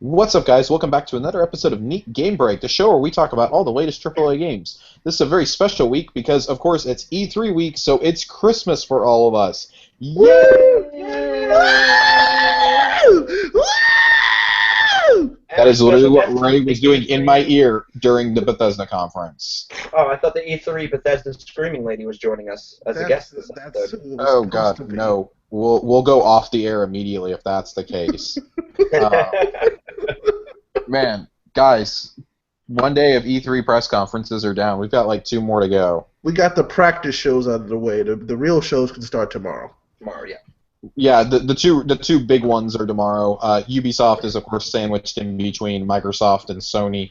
What's up, guys? Welcome back to another episode of Neek Game Break, the show where we talk about all the latest AAA games. This is a very special week because, of course, it's E3 week, so it's Christmas for all of us. Yay! That is literally what Ray was doing in my ear during the Bethesda conference. Oh, I thought the E3 Bethesda Screaming Lady was joining us as a guest this episode. Oh, God, no. We'll go off the air immediately if that's the case. Man, guys, one day of E3 press conferences are down. We've got like 2 more to go. We got the practice shows out of the way. The real shows can start tomorrow. Tomorrow, yeah. Yeah, the two big ones are tomorrow. Ubisoft is, of course, sandwiched in between Microsoft and Sony,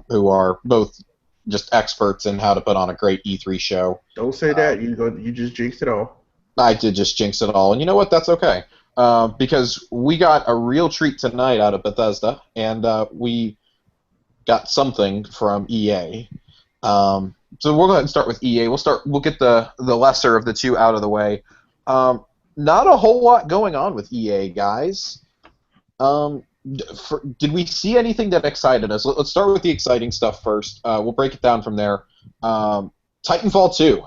who are both just experts in how to put on a great E3 show. Don't say that. You just jinxed it all. I did just jinx it all, and you know what? That's okay. Because we got a real treat tonight out of Bethesda, and we got something from EA. So we'll go ahead and start with EA. We'll get the lesser of the two out of the way. Not a whole lot going on with EA, guys. Did we see anything that excited us? Let's start with the exciting stuff first. We'll break it down from there. Titanfall 2.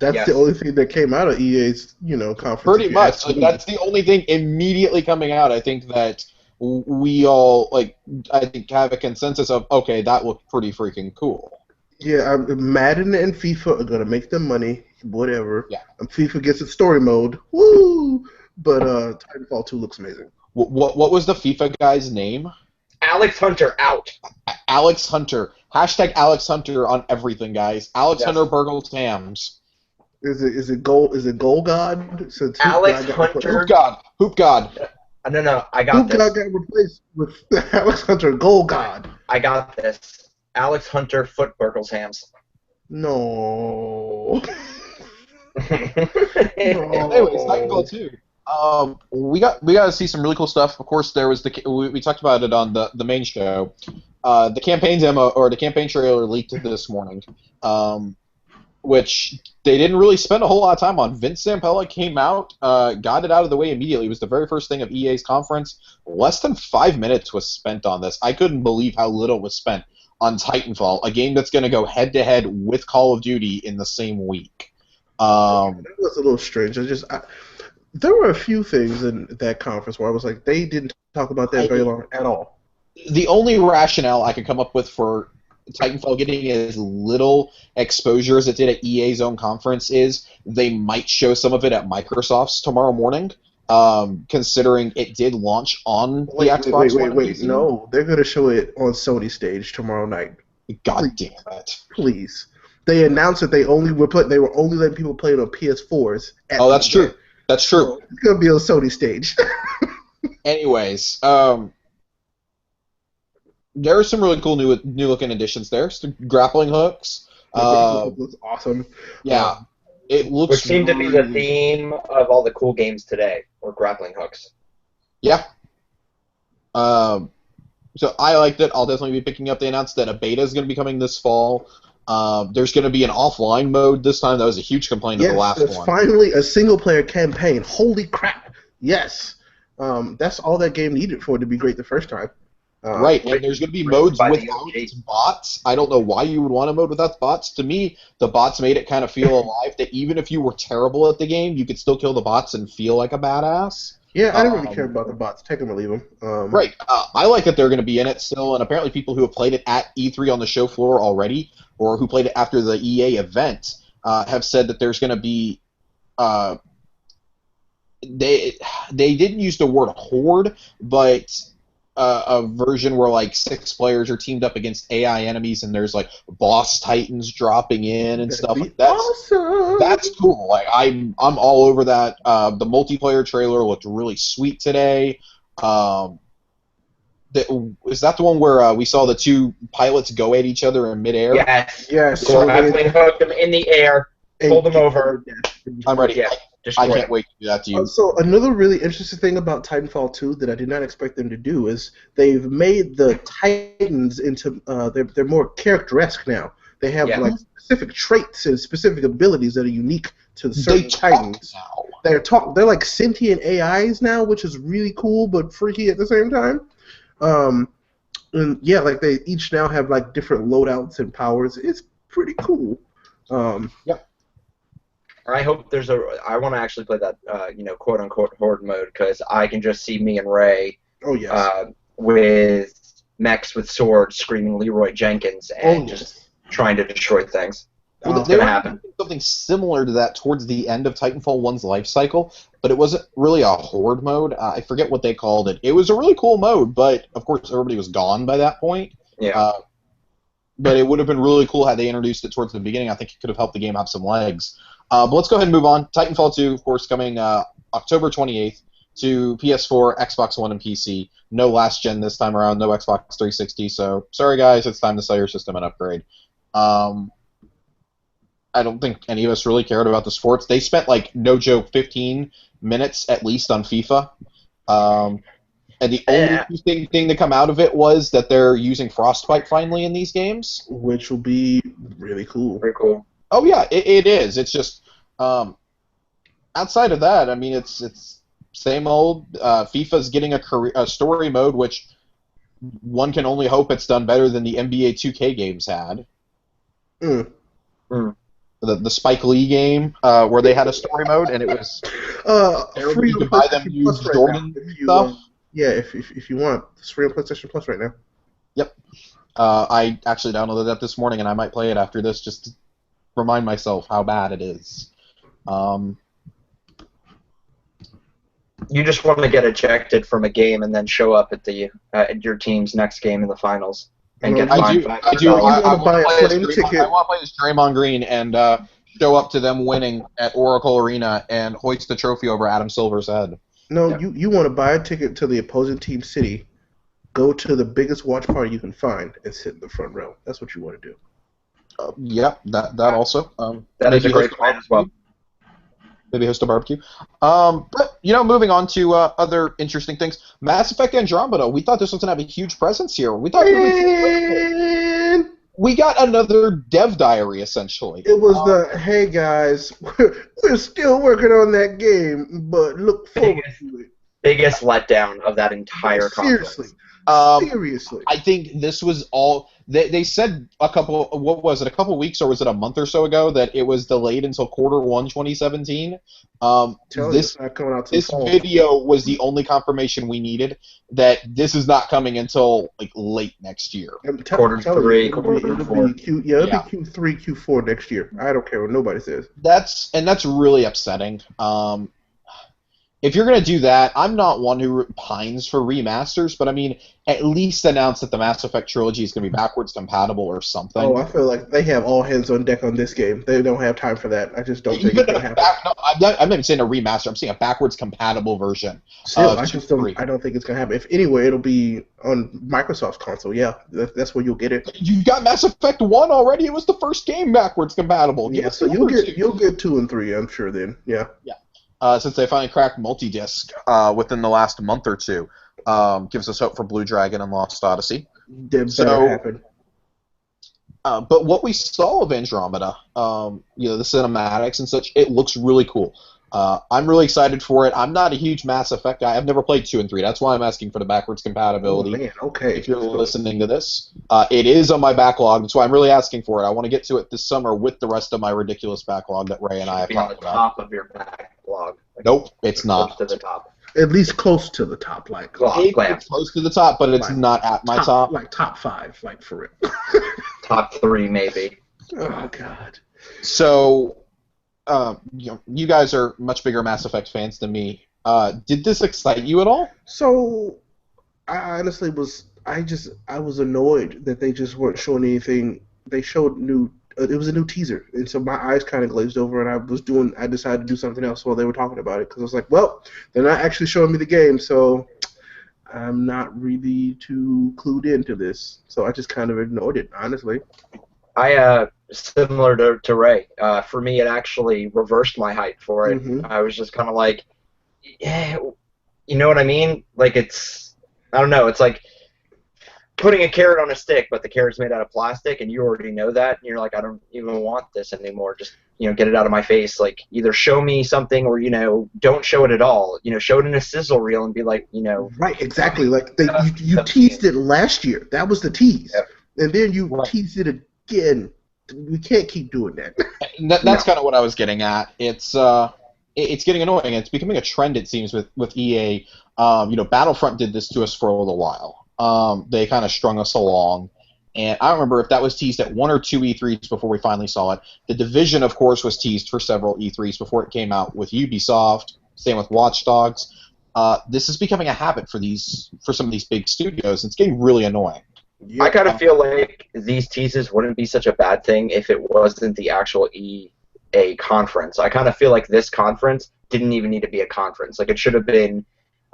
That's the only thing that came out of EA's, conference. Pretty much. That's the only thing immediately coming out. I think that we all have a consensus of, okay, that looked pretty freaking cool. Yeah, Madden and FIFA are gonna make them money, whatever. Yeah. And FIFA gets its story mode, woo! But Titanfall 2 looks amazing. What was the FIFA guy's name? Alex Hunter out. Alex Hunter. Hashtag Alex Hunter on everything, guys. Alex Hunter burgles hams. Is it goal god? Since Alex Hunter. Hoop god. No, I got Hoop this. god got replaced with Alex Hunter, goal god. I got this. Alex Hunter foot burgles hams. No. Anyways, Titanfall 2. We got to see some really cool stuff. Of course, there was we talked about it on the main show. The campaign demo or the campaign trailer leaked this morning, which they didn't really spend a whole lot of time on. Vince Zampella came out, got it out of the way immediately. It was the very first thing of EA's conference. Less than 5 minutes was spent on this. I couldn't believe how little was spent on Titanfall, a game that's going to go head-to-head with Call of Duty in the same week. That was a little strange. There were a few things in that conference where I was like, they didn't talk about that very long at all. The only rationale I could come up with for Titanfall getting as little exposure as it did at EA's own conference is they might show some of it at Microsoft's tomorrow morning, considering it did launch on the Xbox One. Wait. No, they're going to show it on Sony stage tomorrow night. God damn it. Please. They announced that they were only letting people play it on PS4s. Oh, that's true. That's true. So it's going to be on Sony stage. Anyways, there are some really cool new looking additions there. Some grappling hooks. Looks awesome. Yeah, it looks. Which seemed to be the theme of all the cool games today, or grappling hooks. Yeah. So I liked it. I'll definitely be picking up. They announced that a beta is going to be coming this fall. There's going to be an offline mode this time. That was a huge complaint of the last one. Yes, finally a single-player campaign. Holy crap! Yes, that's all that game needed for it to be great the first time. Right, and there's going to be modes without bots. I don't know why you would want a mode without bots. To me, the bots made it kind of feel alive, that even if you were terrible at the game, you could still kill the bots and feel like a badass. Yeah, I don't really care about the bots. Take them or leave them. Right. I like that they're going to be in it still, and apparently people who have played it at E3 on the show floor already, or who played it after the EA event, have said that there's going to be... They didn't use the word horde, but... a version where like 6 players are teamed up against AI enemies, and there's like boss titans dropping in and stuff like that. Awesome. That's cool. Like I'm all over that. The multiplayer trailer looked really sweet today. Is that the one where we saw the 2 pilots go at each other in midair? Yes. Grappling hook them in the air, pull them over. I'm ready. Yeah. I can't wait to do that to you. So another really interesting thing about Titanfall 2 that I did not expect them to do is they've made the Titans into they're more character-esque now. They have like specific traits and specific abilities that are unique to certain Titans. They're like sentient AIs now, which is really cool but freaky at the same time. And yeah, like they each now have like different loadouts and powers. It's pretty cool. Yep. I hope I want to actually play that, quote unquote horde mode, because I can just see me and Ray. Oh yes. With mechs with swords screaming Leroy Jenkins and just trying to destroy things. Well, It's going to happen. Something similar to that towards the end of Titanfall 1's life cycle, but it wasn't really a horde mode. I forget what they called it. It was a really cool mode, but of course everybody was gone by that point. Yeah. But it would have been really cool had they introduced it towards the beginning. I think it could have helped the game have some legs. But let's go ahead and move on. Titanfall 2, of course, coming October 28th to PS4, Xbox One, and PC. No last gen this time around, no Xbox 360, so sorry guys, it's time to sell your system and upgrade. I don't think any of us really cared about the sports. They spent, like, no joke, 15 minutes at least on FIFA. And the only interesting thing to come out of it was that they're using Frostbite finally in these games. Which will be really cool. Very cool. Oh, yeah, it is. It's just, outside of that, I mean, it's same old. FIFA's getting a story mode, which one can only hope it's done better than the NBA 2K games had. The Spike Lee game, where they had a story mode, and it was free to buy them used Jordan stuff. Yeah, if you want, it's free on PlayStation Plus right now. Yep. I actually downloaded that this morning, and I might play it after this just to remind myself how bad it is. You just want to get ejected from a game and then show up at your team's next game in the finals and get fined $500. I want to play this Draymond Green and show up to them winning at Oracle Arena and hoist the trophy over Adam Silver's head. No, yeah. you want to buy a ticket to the opposing team city, go to the biggest watch party you can find, and sit in the front row. That's what you want to do. Yep, that also. That is a great plan as well. Maybe host a barbecue. But, moving on to other interesting things. Mass Effect Andromeda, we thought this was going to have a huge presence here. We thought we got another dev diary, essentially. It was hey guys, we're still working on that game, but look forward to it. Biggest letdown of that entire conference. Seriously. I think this was all... They said a couple weeks or was it a month or so ago that it was delayed until Q1 2017. This video was the only confirmation we needed that this is not coming until like late next year. Q3, it'll be Q3, Q4 next year. I don't care what nobody says. That's really upsetting. If you're going to do that, I'm not one who pines for remasters, but I mean, at least announce that the Mass Effect trilogy is going to be backwards compatible or something. Oh, I feel like they have all hands on deck on this game. They don't have time for that. I just don't think it's going to happen. I'm not even saying a remaster. I'm saying a backwards compatible version. Still, I don't think it's going to happen. If anyway, it'll be on Microsoft's console. Yeah, that's where you'll get it. You got Mass Effect 1 already. It was the first game backwards compatible. Yeah, so you'll get 2 and 3. I'm sure then. Yeah. Yeah. Since they finally cracked multi-disc within the last month or two. Gives us hope for Blue Dragon and Lost Odyssey. Better happen. But what we saw of Andromeda, the cinematics and such, it looks really cool. I'm really excited for it. I'm not a huge Mass Effect guy. I've never played 2 and 3. That's why I'm asking for the backwards compatibility. Oh, man, okay. If you're listening to this. It is on my backlog. That's why I'm really asking for it. I want to get to it this summer with the rest of my ridiculous backlog that Ray and I have talked about. On the top of your backlog. Nope, it's not. Close to the top. At least close to the top, like. It's close to the top, but it's not at my top. Like top 5, like for real. Top 3, maybe. Oh, God. So... you guys are much bigger Mass Effect fans than me. Did this excite you at all? So, I honestly was. I was annoyed that they just weren't showing anything. They showed new. It was a new teaser, and so my eyes kind of glazed over, and I decided to do something else while they were talking about it because I was like, well, they're not actually showing me the game, so I'm not really too clued into this. So I just kind of ignored it, honestly. Similar to Ray. For me, it actually reversed my hype for it. Mm-hmm. I was just kind of like, yeah, you know what I mean? Like I don't know, it's like putting a carrot on a stick, but the carrot's made out of plastic, and you already know that, and you're like, I don't even want this anymore. Just get it out of my face. Like, either show me something or, don't show it at all. Show it in a sizzle reel and be like, Right, exactly. Like you teased it last year. That was the tease. Yep. And then you teased it again. We can't keep doing that. That's kind of what I was getting at. It's getting annoying. It's becoming a trend, it seems, with EA. Battlefront did this to us for a little while. They kind of strung us along. And I don't remember if that was teased at 1 or 2 E3s before we finally saw it. The Division, of course, was teased for several E3s before it came out with Ubisoft. Same with Watch Dogs. This is becoming a habit for some of these big studios. It's getting really annoying. Yep. I kind of feel like these teases wouldn't be such a bad thing if it wasn't the actual EA conference. I kind of feel like this conference didn't even need to be a conference. Like, it should have been,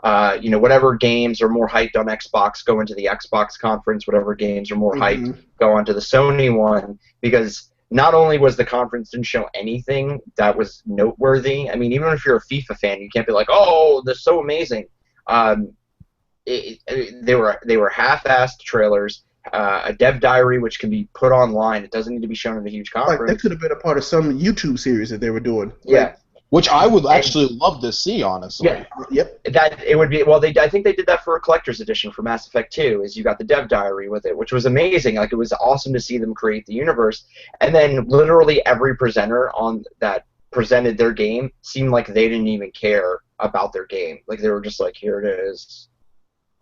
whatever games are more hyped on Xbox go into the Xbox conference. Whatever games are more hyped go onto the Sony one. Because not only was the conference didn't show anything that was noteworthy. I mean, even if you're a FIFA fan, you can't be like, oh, they're so amazing. They were half-assed trailers, a dev diary which can be put online. It doesn't need to be shown in a huge conference. Like, that could have been a part of some YouTube series that they were doing. Yeah. Which I would actually love to see, honestly. Yeah. Yep. That it would be. Well, I think they did that for a collector's edition for Mass Effect 2. Is you got the dev diary with it, which was amazing. Like, it was awesome to see them create the universe. And then literally every presenter on that presented their game seemed like they didn't even care about their game. Like, they were just like, here it is.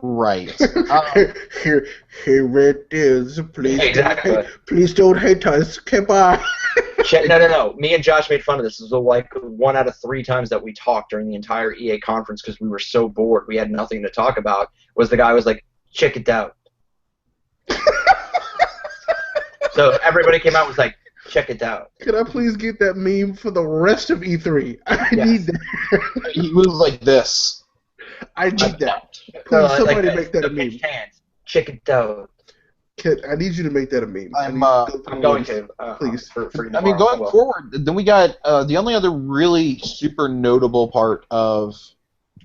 Right. Here it is. Please don't hate us. Goodbye. No. Me and Josh made fun of this. This was like 1 out of 3 times that we talked during the entire EA conference because we were so bored. We had nothing to talk about. Was the guy was like, check it out. So everybody came out and was like, check it out. Could I please get that meme for the rest of E3? I need that. He was like this. I need that. Please, somebody make that a meme. Check it out. I need you to make that a meme. I'm going to. Please. For I mean, going forward, then we got the only other really super notable part of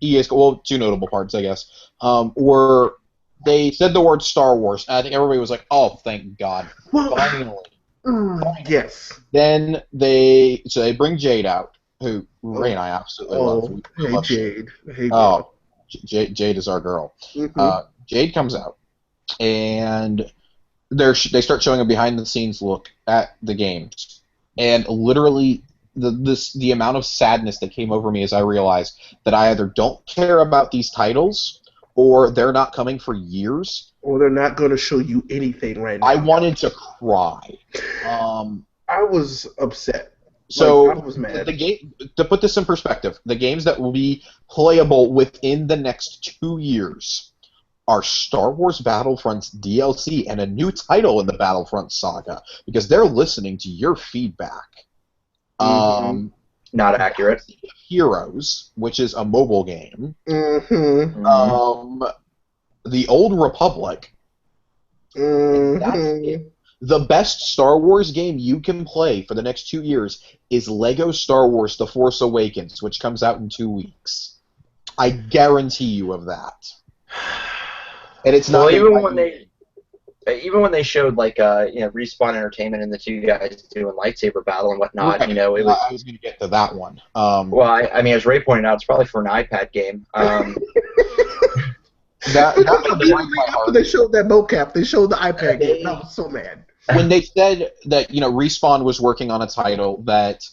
EA's, well, 2 notable parts, I guess, were they said the word Star Wars, and I think everybody was like, oh, thank God. Finally. Yes. Then they bring Jade out, who Ray and I absolutely love. Hey, Jade. Hey, girl. Jade is our girl. Mm-hmm. Jade comes out, and they start showing a behind-the-scenes look at the games, and literally the amount of sadness that came over me as I realized that I either don't care about these titles, or they're not coming for years, or they're not going to show you anything right now. I wanted to cry. I was upset. So, I was mad. The game, to put this in perspective, the games that will be playable within the next 2 years are Star Wars Battlefront's DLC and a new title in the Battlefront saga, because they're listening to your feedback. Not accurate. Heroes, which is a mobile game. Mm-hmm. The Old Republic. Mm-hmm. That's it. The best Star Wars game you can play for the next 2 years is Lego Star Wars The Force Awakens, which comes out in 2 weeks. I guarantee you of that. And it's not even when they showed like Respawn Entertainment and the 2 guys doing lightsaber battle and whatnot, right. It was. I was going to get to that one. Well, I mean, as Ray pointed out, it's probably for an iPad game. That they showed that mocap. They showed the iPad game. I was so mad. When they said that Respawn was working on a title that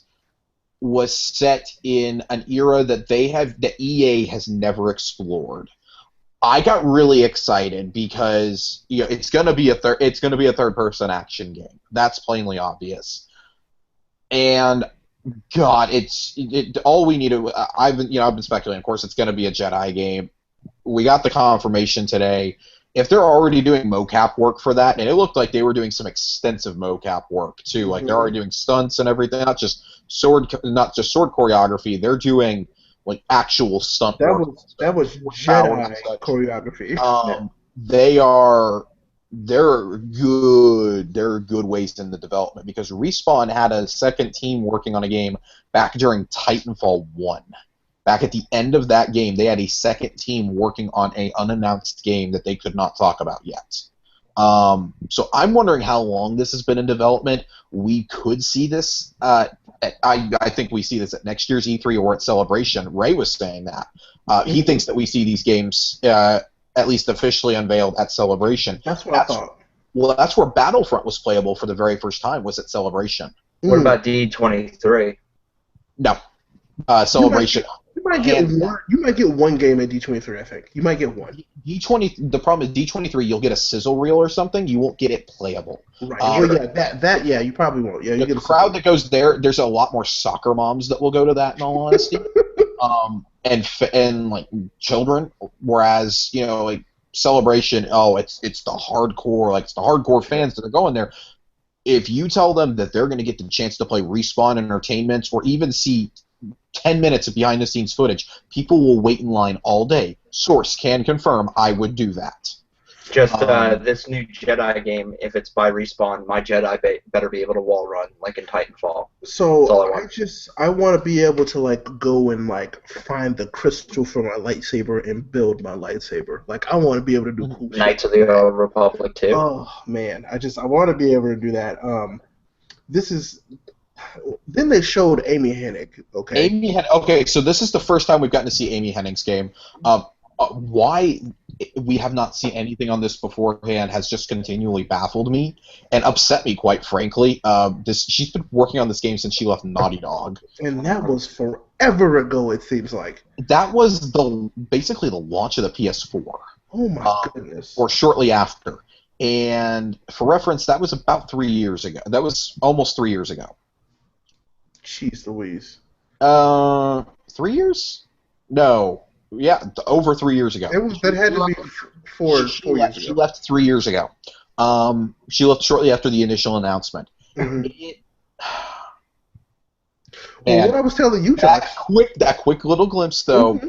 was set in an era that EA has never explored, I got really excited because it's gonna be a third-person action game. That's plainly obvious. And God, all we needed. I've been speculating. Of course, it's gonna be a Jedi game. We got the confirmation today. If they're already doing mocap work for that, and it looked like they were doing some extensive mocap work too, like they're already doing stunts and everything, not just sword choreography. They're doing like actual stunt work. That was Jedi choreography. They're good. They're good ways in the development, because Respawn had a second team working on a game back during Titanfall 1. Back at the end of that game, they had a second team working on an unannounced game that they could not talk about yet. So I'm wondering how long this has been in development. We could see this. I think we see this at next year's E3 or at Celebration. Ray was saying that. He thinks that we see these games at least officially unveiled at Celebration. That's what I thought. Well, that's where Battlefront was playable for the very first time, was at Celebration. What about D23? No. Celebration. You might get one game at D23, I think. You might get one. The problem is D23, you'll get a sizzle reel or something. You won't get it playable. Right. Well, yeah, you probably won't. Yeah, you get the crowd that goes there. There's a lot more soccer moms that will go to that. In all honesty, and like children. Whereas like Celebration, it's the hardcore, it's the hardcore fans that are going there. If you tell them that they're going to get the chance to play Respawn Entertainment or even see 10 minutes of behind-the-scenes footage, people will wait in line all day. Source can confirm I would do that. Just this new Jedi game, if it's by Respawn, my Jedi better be able to wall run, like in Titanfall. So I want to be able to go and find the crystal for my lightsaber and build my lightsaber. I want to be able to do cool Knights of the Old Republic too. Oh man, I want to be able to do that. Then they showed Amy Hennig. Okay, so this is the first time we've gotten to see Amy Hennig's game. Why we have not seen anything on this beforehand has just continually baffled me and upset me, quite frankly. She's been working on this game since she left Naughty Dog, and that was forever ago. It seems like that was basically the launch of the PS4. Oh my goodness! Or shortly after. And for reference, that was about 3 years ago. That was almost 3 years ago. Jeez Louise. 3 years? No. Yeah, over 3 years ago. That had to be 4 years ago. She left 3 years ago. She left shortly after the initial announcement. Mm-hmm. What I was telling you, Josh. That quick little glimpse, though,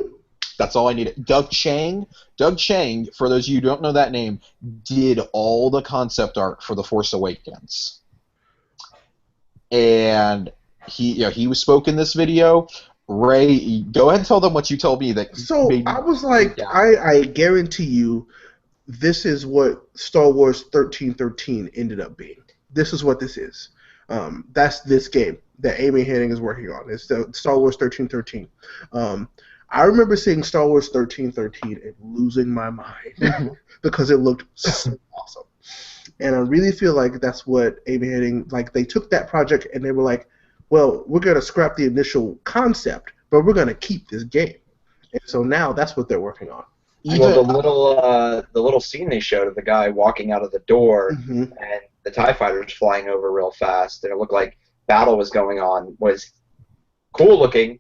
that's all I needed. Doug Chang, for those of you who don't know that name, did all the concept art for The Force Awakens. And he was spoke in this video. Ray, go ahead and tell them what you told me. I was like, I guarantee you, this is what Star Wars 1313 ended up being. This is what this is. That's this game that Amy Hennig is working on. It's the Star Wars 1313. I remember seeing Star Wars 1313 and losing my mind because it looked so awesome. And I really feel like that's what Amy Hennig, they took that project and they were like, well, we're going to scrap the initial concept, but we're going to keep this game. And so now that's what they're working on. Well, the little scene they showed of the guy walking out of the door and the TIE fighters flying over real fast, and it looked like battle was going on, was cool looking.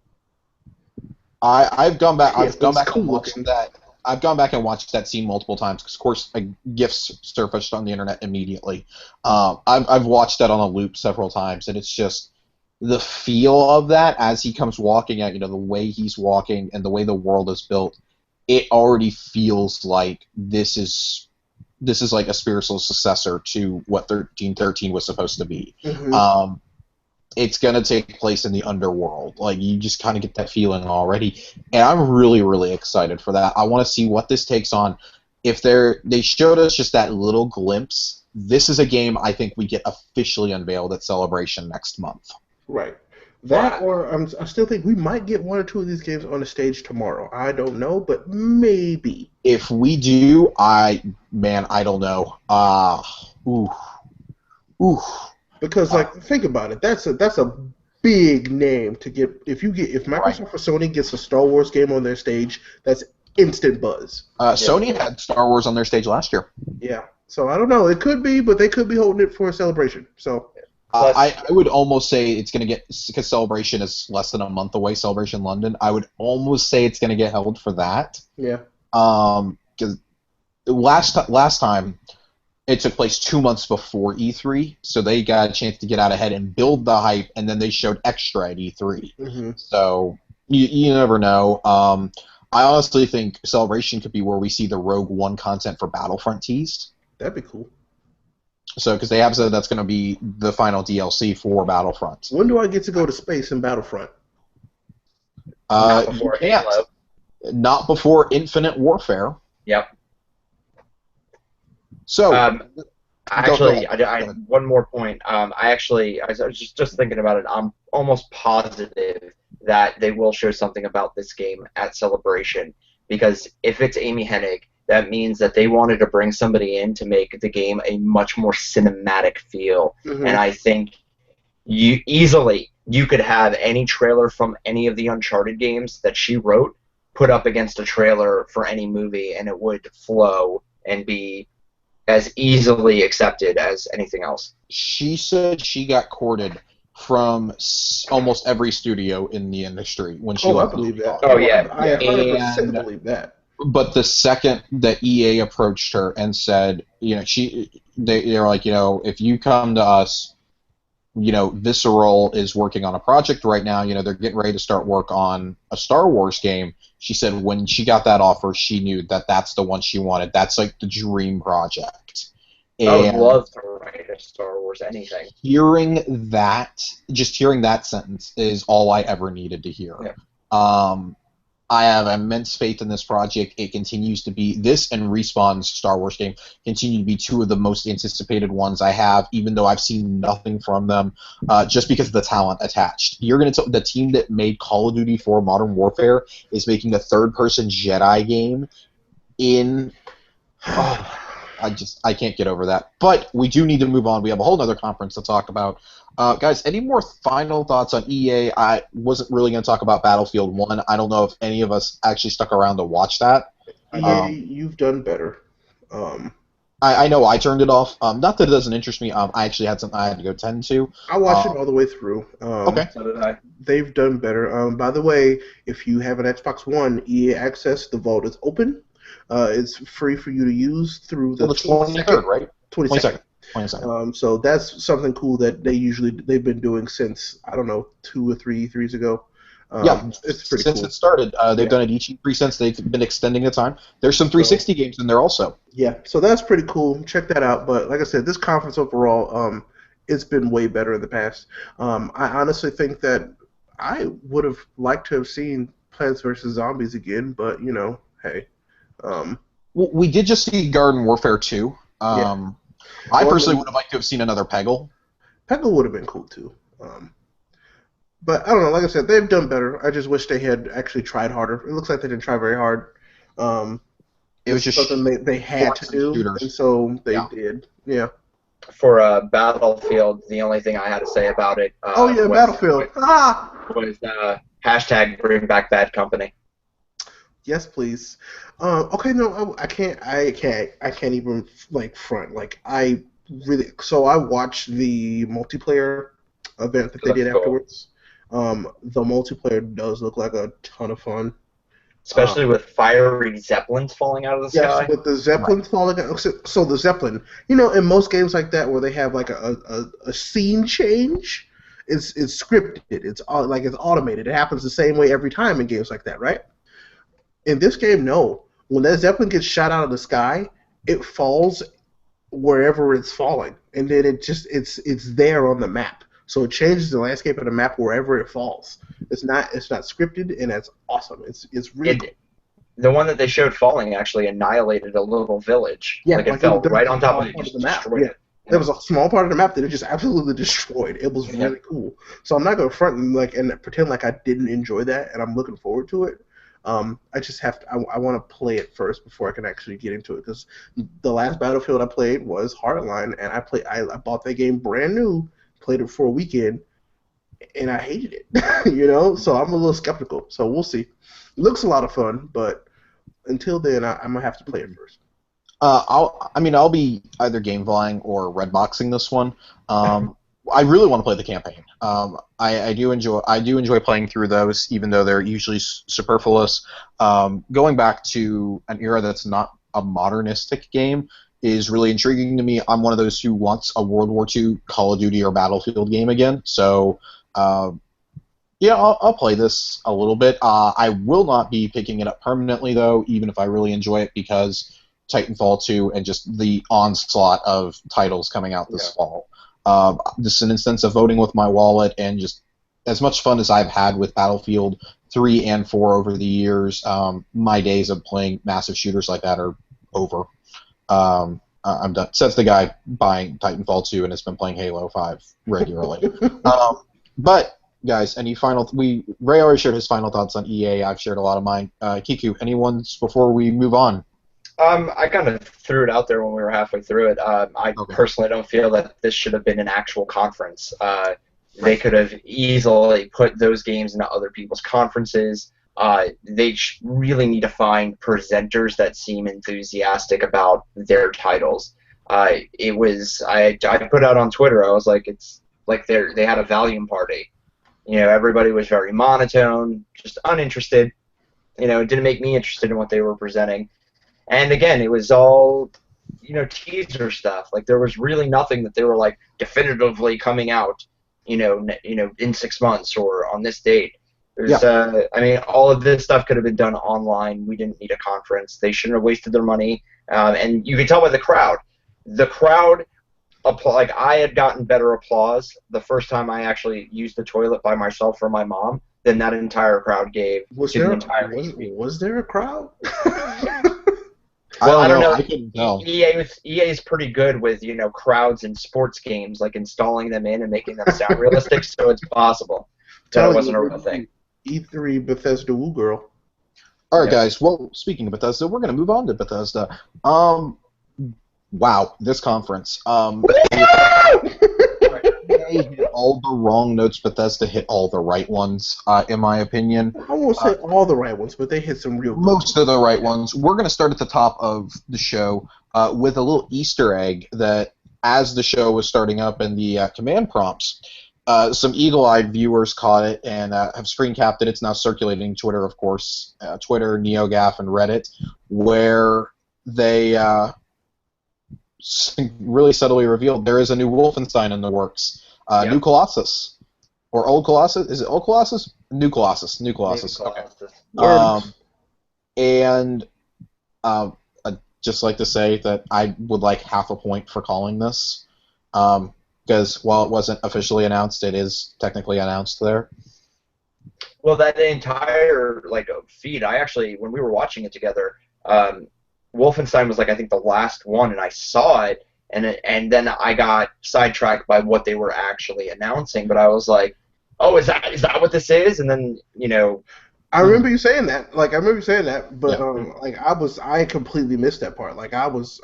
I've gone back and watched that. I've gone back and watched that scene multiple times because, of course, GIFs surfaced on the internet immediately. I've watched that on a loop several times, and it's just the feel of that as he comes walking out, the way he's walking and the way the world is built, it already feels like this is like a spiritual successor to what 1313 was supposed to be. It's going to take place in the underworld. You just kind of get that feeling already. And I'm really, really excited for that. I want to see what this takes on. If they showed us just that little glimpse, this is a game I think we get officially unveiled at Celebration next month. Right. That, or I still think we might get 1 or 2 of these games on the stage tomorrow. I don't know, but maybe. If we do, I don't know. Because think about it. That's a big name to get. If Microsoft or Sony gets a Star Wars game on their stage, that's instant buzz. Sony had Star Wars on their stage last year. Yeah. So I don't know. It could be, but they could be holding it for a Celebration. So. I would almost say it's going to get, because Celebration is less than a month away, Celebration London, I would almost say it's going to get held for that. Yeah. Because last time it took place 2 months before E3, so they got a chance to get out ahead and build the hype, and then they showed extra at E3. So you never know. I honestly think Celebration could be where we see the Rogue One content for Battlefront teased. That'd be cool. So, because they have said that's going to be the final DLC for Battlefront. When do I get to go to space in Battlefront? Not before Halo. Not before Infinite Warfare. Yep. So, Actually, go I ahead. one more point. I was just thinking about it. I'm almost positive that they will show something about this game at Celebration, because if it's Amy Hennig, that means that they wanted to bring somebody in to make the game a much more cinematic feel. And Hmm. I think you could have any trailer from any of the Uncharted games that she wrote put up against a trailer for any movie, and it would flow and be as easily accepted as anything else. She said she got courted from almost every studio in the industry when she Oh, I left believe Naughty that. Dog. Oh Oh, yeah, I yeah. 100% And believe that. but the second that EA approached her and said, they're like, if you come to us, Visceral is working on a project right now. They're getting ready to start work on a Star Wars game. She said when she got that offer, she knew that that's the one she wanted. That's like the dream project. I would And love to write a Star Wars anything. just hearing that sentence is all I ever needed to hear. Yeah. I have immense faith in this project. It continues to be, this and Respawn's Star Wars game continue to be two of the most anticipated ones I have, even though I've seen nothing from them, just because of the talent attached. You're going to the team that made Call of Duty 4 Modern Warfare is making a third-person Jedi game in. Oh, I can't get over that. But we do need to move on. We have a whole other conference to talk about. Guys, any more final thoughts on EA? I wasn't really going to talk about Battlefield 1. I don't know if any of us actually stuck around to watch that. EA, you've done better. I know I turned it off. Not that it doesn't interest me. I actually had something I had to go tend to. I watched it all the way through. Okay. So did I. They've done better. By the way, if you have an Xbox One, EA Access, the vault is open. It's free for you to use through the Well, the 23rd, right? 22nd. 22nd. So that's something cool that they've been doing since, I don't know, 2 or 3 E3s ago. Yeah, it's pretty since cool. it started, they've done it each E3 since. They've been extending the time. There's some 360 games in there also. Yeah, so that's pretty cool. Check that out. But like I said, this conference overall, it's been way better in the past. I honestly think that I would have liked to have seen Plants vs. Zombies again, but hey. Well, we did just see Garden Warfare 2. Yeah. I personally would have liked to have seen another Peggle. Peggle would have been cool too. But I don't know. Like I said, they've done better. I just wish they had actually tried harder. It looks like they didn't try very hard. It was just something they had to do, shooters. and so they did. Yeah. For Battlefield, the only thing I had to say about it. Battlefield. Was hashtag Bring Back Bad Company. Yes, please. Okay, no, I can't even front. I watched the multiplayer event that they did afterwards. The multiplayer does look like a ton of fun. Especially with fiery zeppelins falling out of the sky. Yes, with the zeppelins falling out. So the zeppelin, in most games like that where they have like a scene change, it's scripted. It's automated. It happens the same way every time in games like that, right? In this game, no. When that zeppelin gets shot out of the sky, it falls wherever it's falling, and then it's there on the map. So it changes the landscape of the map wherever it falls. It's not scripted, and that's awesome. It's really cool. The one that they showed falling actually annihilated a little village. Yeah, it fell right on top of it, just destroyed it. There was a small part of the map that it just absolutely destroyed. It was really cool. So I'm not gonna front and pretend like I didn't enjoy that, and I'm looking forward to it. I just have to. I want to play it first before I can actually get into it, because the last Battlefield I played was Hardline, and I bought that game brand new, played it for a weekend, and I hated it. So I'm a little skeptical. So we'll see. It looks a lot of fun, but until then, I'm gonna have to play it first. I'll be either game buying or red boxing this one. I really want to play the campaign. I do enjoy playing through those, even though they're usually superfluous. Going back to an era that's not a modernistic game is really intriguing to me. I'm one of those who wants a World War II Call of Duty or Battlefield game again. So, I'll play this a little bit. I will not be picking it up permanently, though, even if I really enjoy it, because Titanfall 2 and just the onslaught of titles coming out this fall. This is an instance of voting with my wallet, and just as much fun as I've had with Battlefield 3 and 4 over the years, my days of playing massive shooters like that are over. I'm done. Says the guy buying Titanfall 2 and has been playing Halo 5 regularly. But guys, any final? Ray already shared his final thoughts on EA. I've shared a lot of mine. Kiku, any ones before we move on? I kind of threw it out there when we were halfway through it. I personally don't feel that this should have been an actual conference. They could have easily put those games into other people's conferences. They really need to find presenters that seem enthusiastic about their titles. I put out on Twitter, I was like, it's like they had a Valium party. Everybody was very monotone, just uninterested. It didn't make me interested in what they were presenting. And again, it was all, teaser stuff. Like there was really nothing that they were like definitively coming out, in 6 months or on this date. There's, all of this stuff could have been done online. We didn't need a conference. They shouldn't have wasted their money. And you can tell by the crowd. The crowd, like I had gotten better applause the first time I actually used the toilet by myself for my mom than that entire crowd gave to the entire EA. Was there a crowd? Well, I don't know. I couldn't tell. EA is pretty good with crowds in sports games, like installing them in and making them sound realistic. So it's possible that it wasn't a real thing. E3 Bethesda woo girl. All right, guys. Well, speaking of Bethesda, we're going to move on to Bethesda. Wow, this conference. They hit all the wrong notes. Bethesda hit all the right ones, in my opinion. I won't say all the right ones, but they hit some real. Most of the right ones. We're going to start at the top of the show with a little Easter egg that, as the show was starting up in the command prompts, some eagle-eyed viewers caught it and have screen capped it. It's now circulating Twitter, of course, Twitter, NeoGAF, and Reddit, where they really subtly revealed there is a new Wolfenstein in the works. New Colossus. Or Old Colossus? Is it Old Colossus? New Colossus. New Colossus. Okay. And I'd just like to say that I would like half a point for calling this. Because while it wasn't officially announced, it is technically announced there. Well, that entire feed, I actually, when we were watching it together, Wolfenstein was I think the last one, and I saw it, and then I got sidetracked by what they were actually announcing. But I was like, oh, is that what this is? And then I remember you saying that. I remember you saying that, but I completely missed that part. I was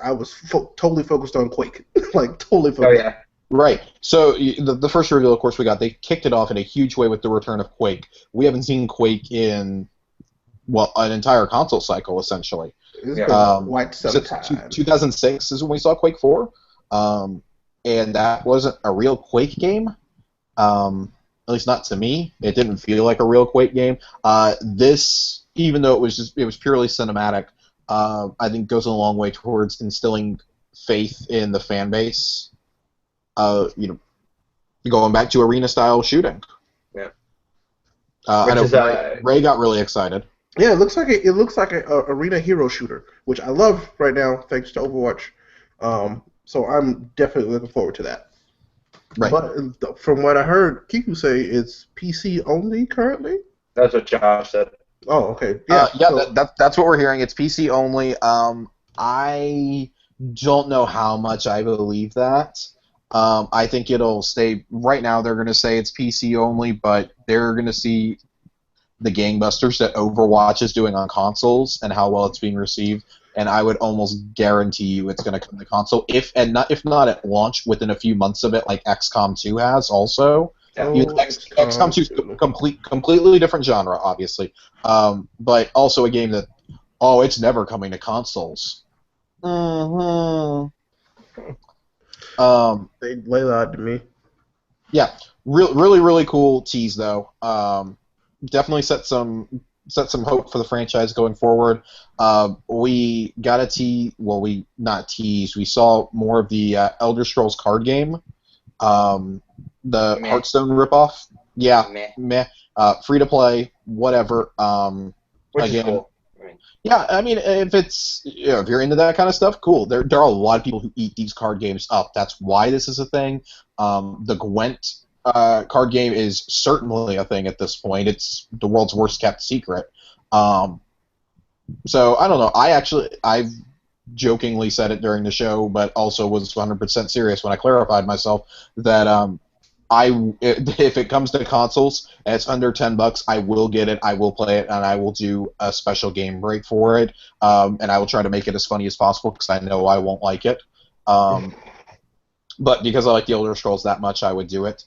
totally focused on Quake, totally focused. Oh yeah. Right. So the first reveal, of course, we got, they kicked it off in a huge way with the return of Quake. We haven't seen Quake in, an entire console cycle, essentially. Quite some time. 2006 is when we saw Quake 4, and that wasn't a real Quake game. At least not to me. It didn't feel like a real Quake game. This, even though it was purely cinematic, I think goes a long way towards instilling faith in the fan base. Going back to arena-style shooting. Yeah. I know Ray got really excited. Yeah, it looks like a arena hero shooter, which I love right now, thanks to Overwatch. So I'm definitely looking forward to that. Right. But from what I heard Kiku say, it's PC only currently. That's what Josh said. Oh, okay. That's what we're hearing. It's PC only. I don't know how much I believe that. I think it'll stay. Right now, they're going to say it's PC only, but they're going to see the gangbusters that Overwatch is doing on consoles and how well it's being received. And I would almost guarantee you it's going to come to console, if not at launch, within a few months of it, like XCOM 2 has also. XCOM 2 is completely different genre, obviously, but also a game that, it's never coming to consoles. They lay that to me. Yeah, really, really cool tease though. Definitely set some hope for the franchise going forward. We got we saw more of the Elder Scrolls card game, the Hearthstone ripoff. Yeah, meh. Free to play, whatever. Which is cool. Yeah, I mean, if you're into that kind of stuff, cool. There are a lot of people who eat these card games up. That's why this is a thing. The Gwent card game is certainly a thing at this point. It's the world's worst kept secret. So I don't know. I've jokingly said it during the show, but also was 100% serious when I clarified myself that if it comes to consoles and it's under $10, I will get it, I will play it, and I will do a special game break for it, and I will try to make it as funny as possible because I know I won't like it. But because I like the Elder Scrolls that much, I would do it.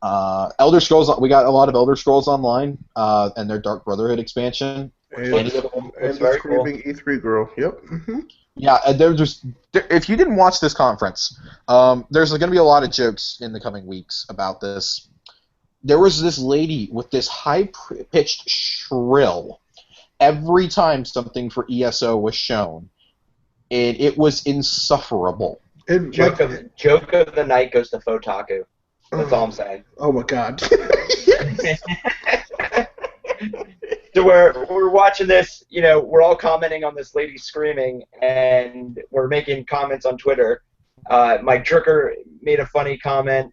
Elder Scrolls, we got a lot of Elder Scrolls Online, and their Dark Brotherhood expansion. And Looks the very cool. screaming E3 girl. Yep. Mm-hmm. Yeah, if you didn't watch this conference, there's going to be a lot of jokes in the coming weeks about this. There was this lady with this high-pitched shrill every time something for ESO was shown, and it was insufferable. Joke of the night goes to Fotaku. That's all I'm saying. Oh my god. So we're watching this, we're all commenting on this lady screaming, and we're making comments on Twitter. Mike Drucker made a funny comment.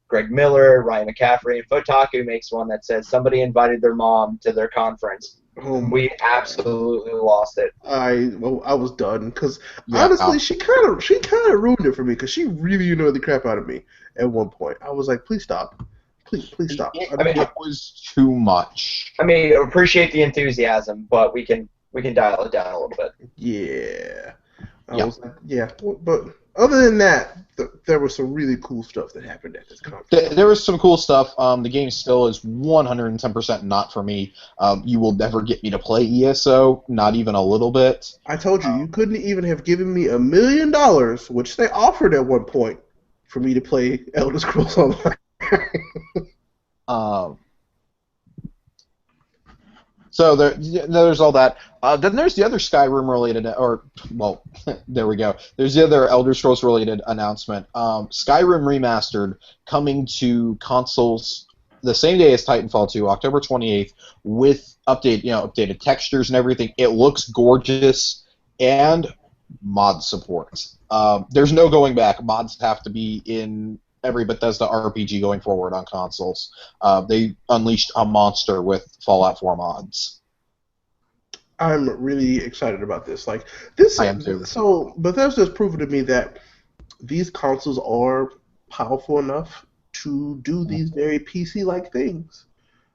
Greg Miller, Ryan McCaffrey, and Fotaku makes one that says somebody invited their mom to their conference. We absolutely lost it. I was done because honestly, she kind of ruined it for me because she really annoyed the crap out of me at one point. I was like, please stop. Please stop. It was too much. I mean, appreciate the enthusiasm, but we can dial it down a little bit. Yeah. I was like, yeah. But other than that, there was some really cool stuff that happened at this conference. There was some cool stuff. The game still is 110% not for me. You will never get me to play ESO, not even a little bit. I told you, you couldn't even have given me $1 million, which they offered at one point, for me to play Elder Scrolls Online. So there's all that. Then there's the other Skyrim related, there we go. There's the other Elder Scrolls related announcement. Skyrim Remastered coming to consoles the same day as Titanfall 2, October 28th, with updated textures and everything. It looks gorgeous, and mod support. There's no going back. Mods have to be in every Bethesda RPG going forward on consoles. They unleashed a monster with Fallout 4 mods. I'm really excited about this. I am too. So Bethesda has proven to me that these consoles are powerful enough to do these very PC-like things.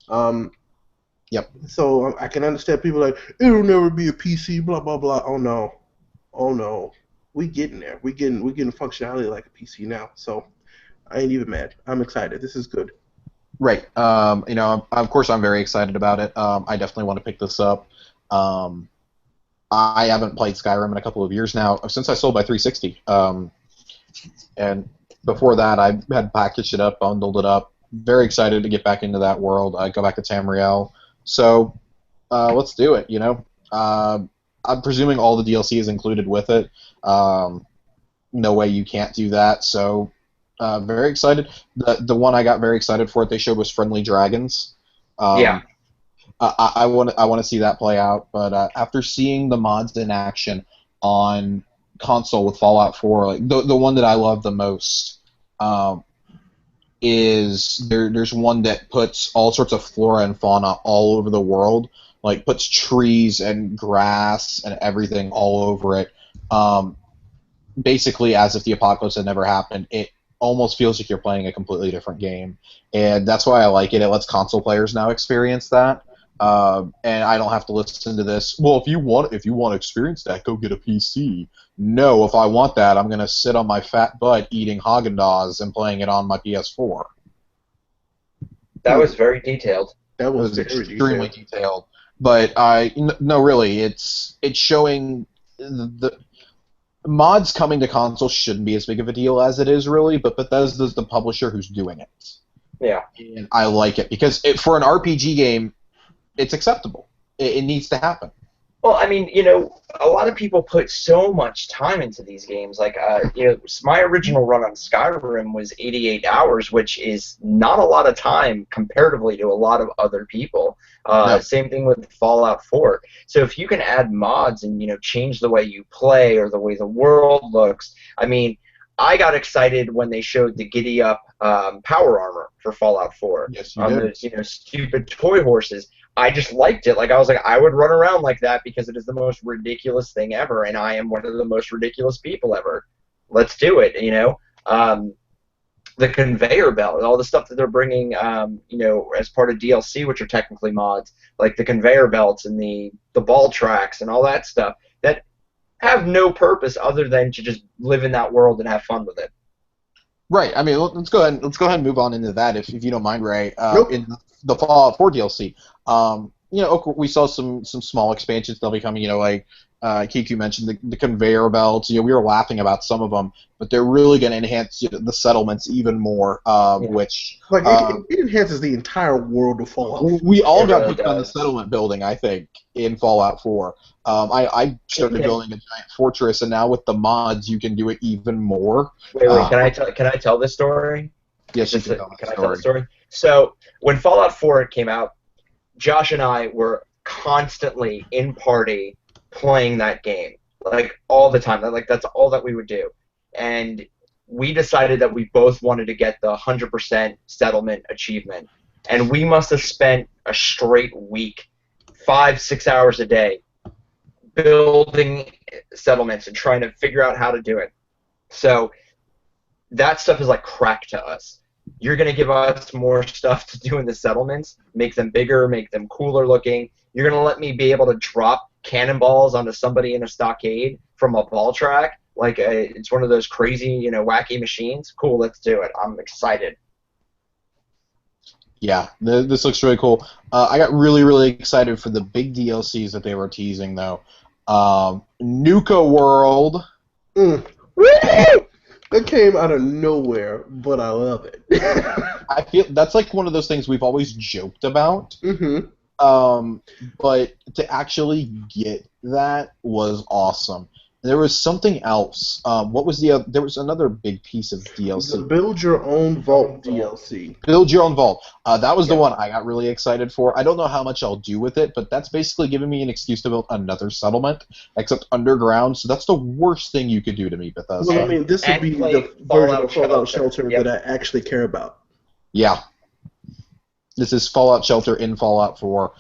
Yep. So I can understand people like, it'll never be a PC, blah blah blah. Oh no, we getting there. We getting functionality like a PC now. So I ain't even mad. I'm excited. This is good. Right. Of course, I'm very excited about it. I definitely want to pick this up. I haven't played Skyrim in a couple of years now, since I sold my 360. And before that, I had packaged it up, bundled it up. Very excited to get back into that world. I go back to Tamriel. So let's do it. I'm presuming all the DLC is included with it. No way you can't do that. So very excited. The one I got very excited for it they showed was Friendly Dragons. Yeah. I want to see that play out, but after seeing the mods in action on console with Fallout 4, like the one that I love the most is there's one that puts all sorts of flora and fauna all over the world, like puts trees and grass and everything all over it, basically as if the apocalypse had never happened. It almost feels like you're playing a completely different game, and that's why I like it. It lets console players now experience that. And I don't have to listen to this. Well, if you want to experience that, go get a PC. No, if I want that, I'm gonna sit on my fat butt eating Haagen-Dazs and playing it on my PS4. That was very detailed. That was extremely detailed. But no, really, it's showing the mods coming to consoles shouldn't be as big of a deal as it is, really. But Bethesda's the publisher who's doing it. Yeah, and I like it because for an RPG game, it's acceptable. It needs to happen. Well, I mean, a lot of people put so much time into these games. Like, my original run on Skyrim was 88 hours, which is not a lot of time comparatively to a lot of other people. No. Same thing with Fallout 4. So if you can add mods and, change the way you play or the way the world looks, I mean, I got excited when they showed the Giddy Up power armor for Fallout 4 Yes, you on did. those, stupid toy horses. I just liked it. Like I was like, I would run around like that because it is the most ridiculous thing ever, and I am one of the most ridiculous people ever. Let's do it, you know. The conveyor belt, all the stuff that they're bringing, you know, as part of DLC, which are technically mods, like the conveyor belts and the ball tracks and all that stuff that have no purpose other than to just live in that world and have fun with it. Right. I mean, let's go ahead. Let's go ahead and move on into that, if you don't mind, Ray. Nope. In the Fallout 4 DLC, you know, we saw some small expansions that'll be coming. You know, like Kiku mentioned the conveyor belts. You know, we were laughing about some of them, but they're really going to enhance, you know, the settlements even more. Which Like it enhances the entire world of Fallout. we all It got really hooked on the does. settlement building, I think, in Fallout 4. I started building a giant fortress, and now with the mods, you can do it even more. Wait, can I tell this story? Yes, you can Can I tell the story? So when Fallout 4 came out, Josh and I were constantly in party playing that game, like all the time. Like that's all that we would do, and we decided that we both wanted to get the 100% settlement achievement, and we must have spent a straight week, 5-6 hours a day, building settlements and trying to figure out how to do it. So that stuff is like crack to us. You're going to give us more stuff to do in the settlements, make them bigger, make them cooler looking. You're going to let me be able to drop cannonballs onto somebody in a stockade from a ball track. Like it's one of those crazy, you know, wacky machines. Cool, let's do it. I'm excited. Yeah, this looks really cool. I got really excited for the big DLCs that they were teasing, though. Nuka World. Woo! That came out of nowhere, but I love it. I feel that's like one of those things we've always joked about. Mm-hmm. But to actually get that was awesome. There was something else. What was the? There was another big piece of DLC. The Build Your Own Vault DLC. Build Your Own Vault. That was the one I got really excited for. I don't know how much I'll do with it, but that's basically giving me an excuse to build another settlement, except underground. So that's the worst thing you could do to me, Bethesda. Well, I mean, this would be the version of Fallout Shelter that I actually care about. Yeah. This is Fallout Shelter in Fallout 4.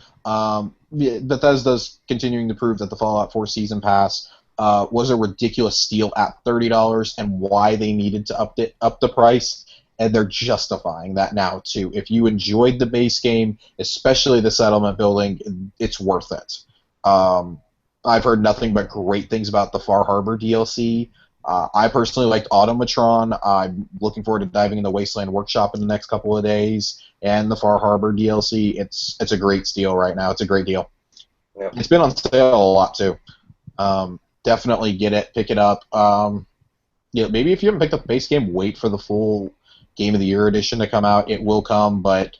Bethesda's continuing to prove that the Fallout 4 Season Pass was a ridiculous steal at $30, and why they needed to up the price, and they're justifying that now too. If you enjoyed the base game, especially the settlement building, it's worth it. I've heard nothing but great things about the Far Harbor DLC. I personally liked Automatron. I'm looking forward to diving into Wasteland Workshop in the next couple of days, and the Far Harbor DLC. It's a great steal right now. It's a great deal. Yeah. It's been on sale a lot too. Definitely get it, pick it up. Maybe if you haven't picked up the base game, wait for the full Game of the Year edition to come out. It will come, but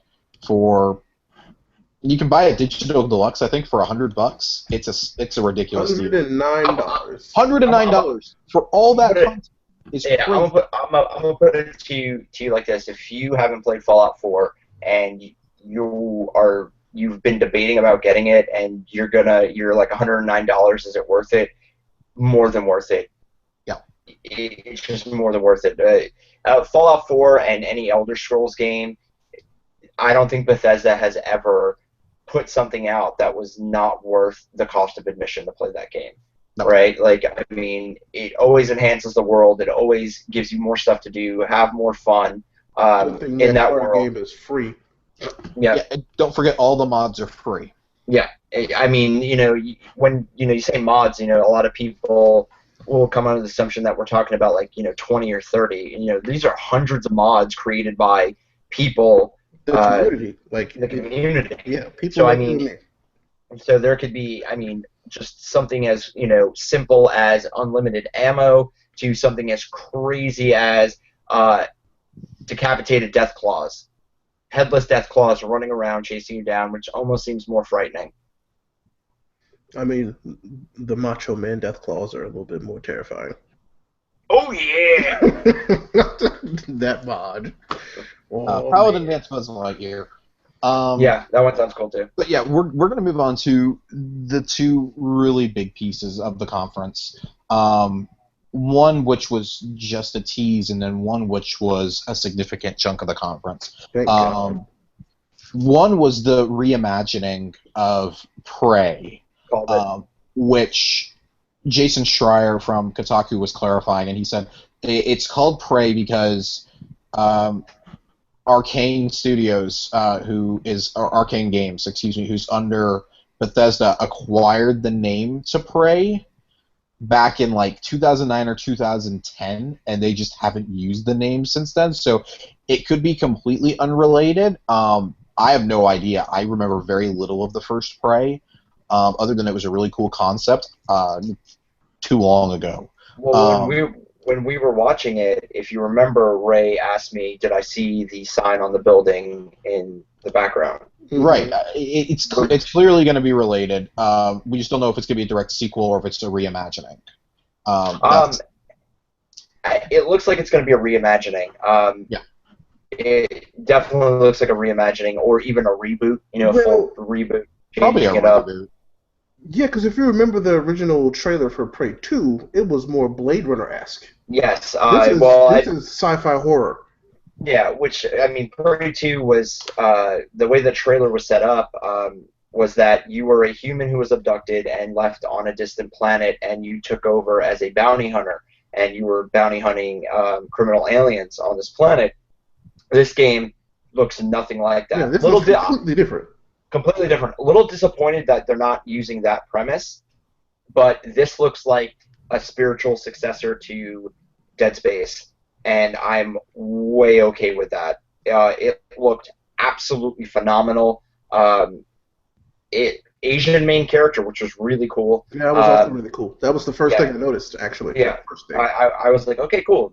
you can buy a digital deluxe, I think, for $100. It's a ridiculous deal. $109. $109 for all that content. Yeah, I'm gonna put it to you like this: if you haven't played Fallout 4 and you've been debating about getting it, and you're like $109, is it worth it? More than worth it. Yeah. It's just more than worth it. Fallout 4 and any Elder Scrolls game, I don't think Bethesda has ever put something out that was not worth the cost of admission to play that game. No. Right? Like, I mean, it always enhances the world. It always gives you more stuff to do, have more fun in that world. Game is free. Yeah. And don't forget, all the mods are free. Yeah, I mean, when you say mods, a lot of people will come under the assumption that we're talking about 20 or 30. These are hundreds of mods created by people. The community, the community. Yeah, people. So so there could be, just something as simple as unlimited ammo to something as crazy as decapitated death claws. Headless death claws running around chasing you down, which almost seems more frightening. I mean, the Macho Man death claws are a little bit more terrifying. Oh yeah! That mod. Paladin Advanced Puzzle Lightyear. Yeah, that one sounds cool too. But yeah, we're going to move on to the two really big pieces of the conference. One which was just a tease, and then one which was a significant chunk of the conference. One was the reimagining of Prey, Called it. which Jason Schreier from Kotaku was clarifying, and he said it's called Prey because Arcane Studios, or Arcane Games, excuse me, who's under Bethesda, acquired the name to Prey back in like 2009 or 2010, and they just haven't used the name since then. So it could be completely unrelated. I have no idea. I remember very little of the first Prey, other than it was a really cool concept too long ago. Well, when we were watching it, if you remember, Ray asked me, "Did I see the sign on the building in the background?" Right. It's clearly going to be related. We just don't know if it's going to be a direct sequel or if it's a reimagining. It looks like it's going to be a reimagining. Yeah. It definitely looks like a reimagining or even a reboot. A full reboot. Probably a reboot. Yeah, because if you remember the original trailer for Prey 2, it was more Blade Runner-esque. Yes. This is sci-fi horror. Yeah, which, I mean, Prey 2 was, the way the trailer was set up was that you were a human who was abducted and left on a distant planet, and you took over as a bounty hunter, and you were bounty hunting criminal aliens on this planet. This game looks nothing like that. Yeah, this looks completely different. Completely different. A little disappointed that they're not using that premise, but this looks like a spiritual successor to Dead Space, and I'm way okay with that. It looked absolutely phenomenal. Asian main character, which was really cool. Yeah, that was also really cool. That was the first thing I noticed, actually. Yeah, first thing. I was like, okay, cool,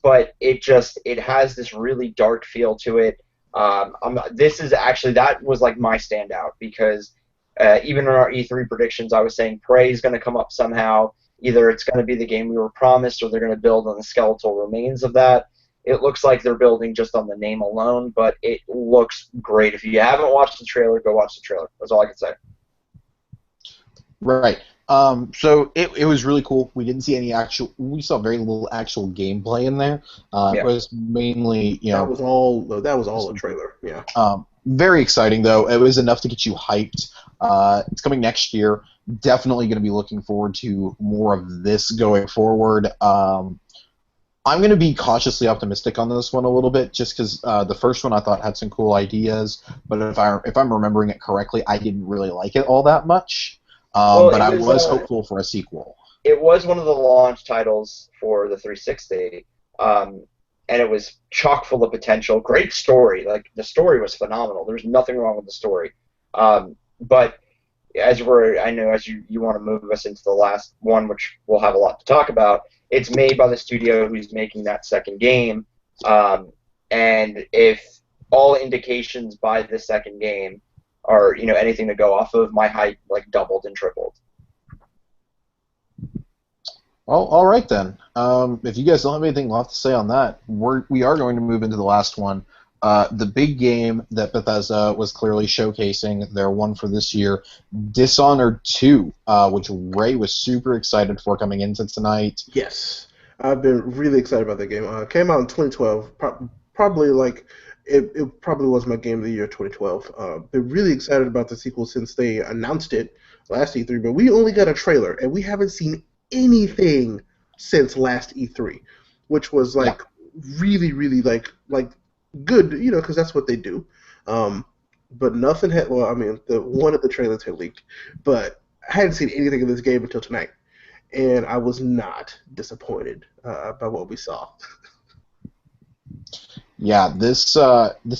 but it has this really dark feel to it. That was like my standout because even in our E3 predictions, I was saying Prey is going to come up somehow. Either it's going to be the game we were promised, or they're going to build on the skeletal remains of that. It looks like they're building just on the name alone, but it looks great. If you haven't watched the trailer, go watch the trailer. That's all I can say. Right. So it was really cool. We didn't see we saw very little actual gameplay in there. It was mainly, that was all a trailer. Yeah. Very exciting though. It was enough to get you hyped. It's coming next year. Definitely going to be looking forward to more of this going forward. I'm going to be cautiously optimistic on this one a little bit, just because the first one I thought had some cool ideas, but if I'm remembering it correctly, I didn't really like it all that much. But I was hopeful for a sequel. It was one of the launch titles for the 360, and it was chock full of potential. Great story. Like, the story was phenomenal. There's nothing wrong with the story. But I know as you want to move us into the last one, which we'll have a lot to talk about, it's made by the studio who's making that second game. And if all indications by the second game are anything to go off of, my hype like doubled and tripled. Well, all right then. If you guys don't have anything left to say on that, we are going to move into the last one. The big game that Bethesda was clearly showcasing, their one for this year, Dishonored 2, which Ray was super excited for coming into tonight. Yes, I've been really excited about that game. It came out in 2012, probably like it probably was my game of the year 2012. Been really excited about the sequel since they announced it last E3, but we only got a trailer, and we haven't seen anything since last E3, which was like really, really like good, because that's what they do. But nothing had. Well, I mean, one of the trailers had leaked, but I hadn't seen anything of this game until tonight, and I was not disappointed by what we saw. Yeah, this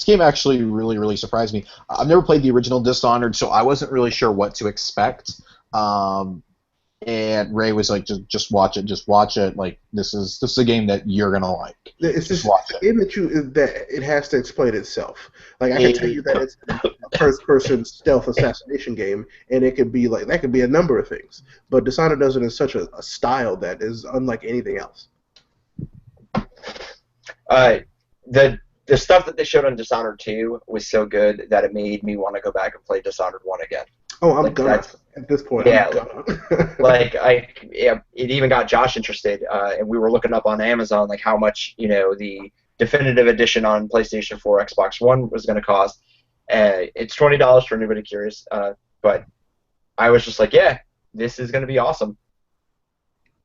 game actually really, really surprised me. I've never played the original Dishonored, so I wasn't really sure what to expect. And Ray was like, just watch it. Like, this is a game that you're gonna like. It's just watch it. A game that it has to explain itself. Like, I can tell you that it's a first-person stealth assassination game, and it could be like that could be a number of things. But Dishonored does it in such a style that is unlike anything else. The stuff that they showed on Dishonored 2 was so good that it made me want to go back and play Dishonored 1 again. Oh, I'm gonna. At this point, yeah, I'm gonna. It even got Josh interested, and we were looking up on Amazon like how much the definitive edition on PlayStation 4, Xbox One was going to cost. It's $20 for anybody curious, but I was just like, yeah, this is going to be awesome.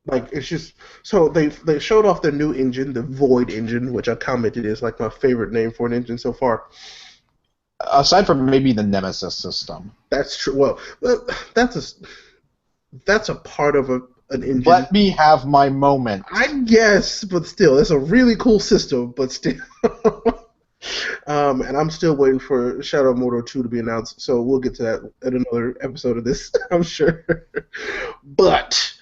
Like it's just so they showed off their new engine, the Void engine, which I commented is like my favorite name for an engine so far. Aside from maybe the Nemesis system. That's true. Well, that's a part of an engine. Let me have my moment. I guess, but still, it's a really cool system. But still, and I'm still waiting for Shadow of Mordor 2 to be announced. So we'll get to that in another episode of this, I'm sure. But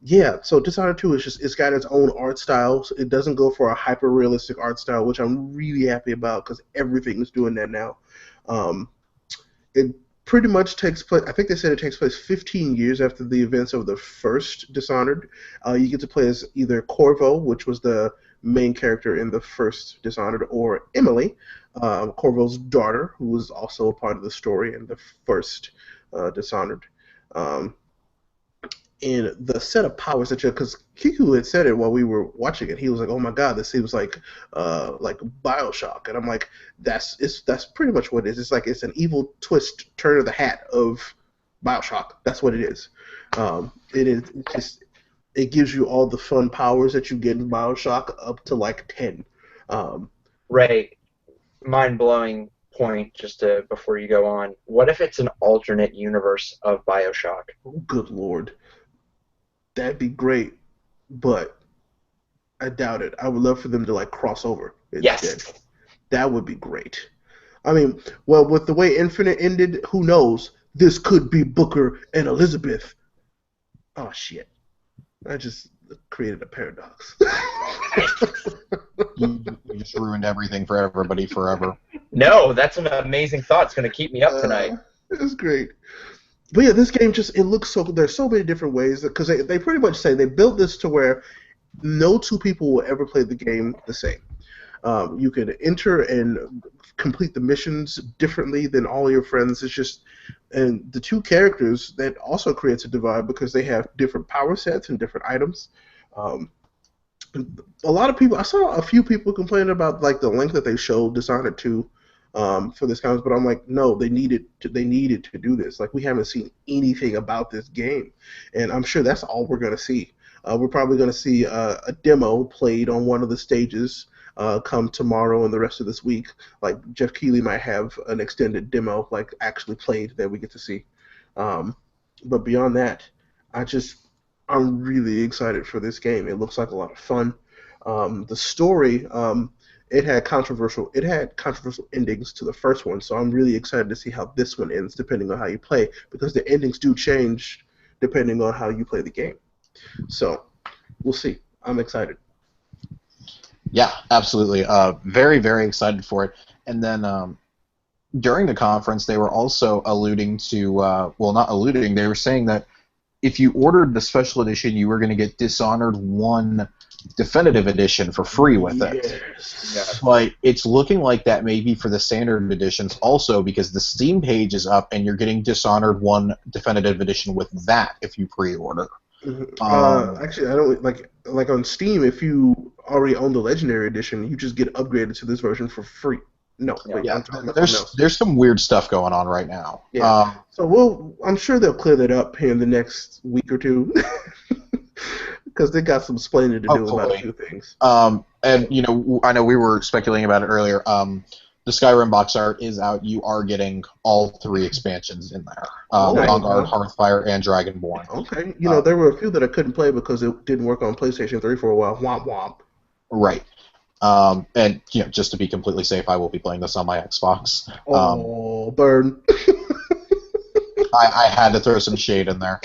yeah, so Dishonored 2 is just it's got its own art style. So it doesn't go for a hyper realistic art style, which I'm really happy about because everything is doing that now. It pretty much takes place. I think they said it takes place 15 years after the events of the first Dishonored. You get to play as either Corvo, which was the main character in the first Dishonored, or Emily, Corvo's daughter, who was also a part of the story in the first Dishonored. And the set of powers that because Kiku had said it while we were watching it, he was like, "Oh my God, this seems like BioShock," and I'm like, "That's pretty much what it is. It's an evil twist, turn of the hat of BioShock. That's what it is. It gives you all the fun powers that you get in BioShock up to like 10." Ray, mind-blowing point before you go on. What if it's an alternate universe of BioShock? Oh, good Lord. That'd be great, but I doubt it. I would love for them to like cross over instead. Yes. That would be great. I mean, well, with the way Infinite ended, who knows? This could be Booker and Elizabeth. Oh shit! I just created a paradox. You just ruined everything for everybody forever. No, that's an amazing thought. It's going to keep me up tonight. It's great. But yeah, this game it looks so. There's so many different ways because they pretty much say they built this to where no two people will ever play the game the same. You can enter and complete the missions differently than all your friends. It's just, and the two characters that also creates a divide because they have different power sets and different items. A lot of people, I saw a few people complaining about like the length that they showed Dishonored 2. For this conference, but I'm like, no, they needed to do this. Like, we haven't seen anything about this game, and I'm sure that's all we're gonna see. We're probably gonna see a demo played on one of the stages come tomorrow and the rest of this week. Like Jeff Keighley might have an extended demo, like actually played, that we get to see. But beyond that, I'm really excited for this game. It looks like a lot of fun. The story. It had controversial endings to the first one, so I'm really excited to see how this one ends, depending on how you play, because the endings do change depending on how you play the game. So we'll see. I'm excited. Yeah, absolutely. Very, very excited for it. And then during the conference, they were also alluding to, well, not alluding, they were saying that if you ordered the special edition, you were going to get Dishonored 1 Definitive Edition for free with it. Yes. But it's looking like that may be for the standard editions also, because the Steam page is up and you're getting Dishonored 1 Definitive Edition with that if you pre-order. Actually, I don't like on Steam. If you already own the Legendary Edition, you just get upgraded to this version for free. No, wait, yeah, there's some weird stuff going on right now. Yeah. So I'm sure they'll clear that up here in the next week or two. Because they got some explaining to do about a few things. And I know we were speculating about it earlier. The Skyrim box art is out. You are getting all 3 expansions in there: Vanguard, Hearthfire, and Dragonborn. Okay. There were a few that I couldn't play because it didn't work on PlayStation 3 for a while. Womp womp. Right. And just to be completely safe, I will be playing this on my Xbox. Burn. I had to throw some shade in there.